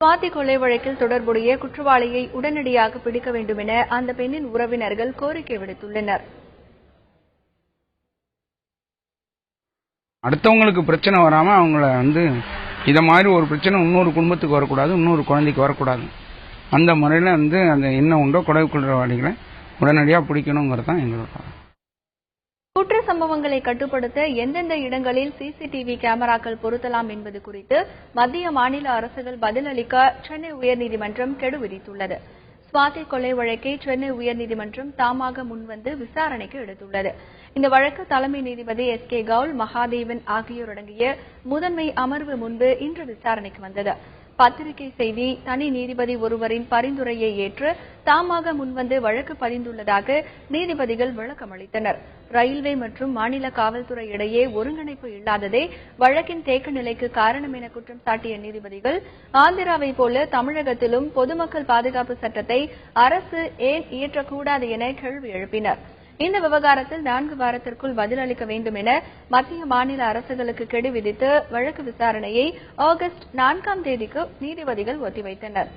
சுவாதி கொலை வழக்கில் தொடர்புடைய குற்றவாளியை உடனடியாக பிடிக்க வேண்டும் என அந்த பெண்ணின் உறவினர்கள் கோரிக்கை விடுத்துள்ளனர். அடுத்தவங்களுக்கு பிரச்சனை வராம அவங்கள இத மாதிரி ஒரு பிரச்சனை இன்னொரு குடும்பத்துக்கு வரக்கூடாது, இன்னொரு குழந்தைக்கு வரக்கூடாது. அந்த முறையில அந்த என்ன உண்டோ கொலை குற்றவாளிகளை உடனடியாக பிடிக்கணுங்கிறது தான் எங்களோட. குற்ற சம்பவங்களை கட்டுப்படுத்த எந்தெந்த இடங்களில் சிசிடிவி கேமராக்கள் பொருத்தலாம் என்பது குறித்து மத்திய மாநில அரசுகள் பதிலளிக்க சென்னை உயர்நீதிமன்றம் கெடு விதித்துள்ளது. சுவாதி கொலை வழக்கை சென்னை உயர்நீதிமன்றம் தாமாக முன்வந்து விசாரணைக்கு எடுத்துள்ளது. இந்த வழக்கு தலைமை நீதிபதி SK கவுல், மகாதேவன் ஆகியோர் அடங்கிய முதன்மை அமர்வு முன்பு இன்று விசாரணைக்கு வந்தது. பத்திரிகை செய்தி தனி நீதிபதி ஒருவரின் பரிந்துரையை ஏற்று தாமாக முன்வந்து வழக்கு பதிந்துள்ளதாக நீதிபதிகள் விளக்கம் அளித்தனர். ரயில்வே மற்றும் மாநில காவல்துறை இடையே ஒருங்கிணைப்பு இல்லாததே வழக்கின் தேக்க நிலைக்கு காரணம் என குற்றம் சாட்டிய நீதிபதிகள், ஆந்திராவை போல தமிழகத்திலும் பொதுமக்கள் பாதுகாப்பு சட்டத்தை அரசு ஏன் இயற்றக்கூடாது என கேள்வி எழுப்பினர். இந்த விவகாரத்தில் 4 வாரத்திற்குள் பதிலளிக்க வேண்டும் என மத்திய மாநில அரசுகளுக்கு கெடு விதித்து வழக்கு விசாரணையை ஆகஸ்ட் 4ஆம் தேதிக்கு நீதிபதிகள் ஒத்திவைத்தனர்.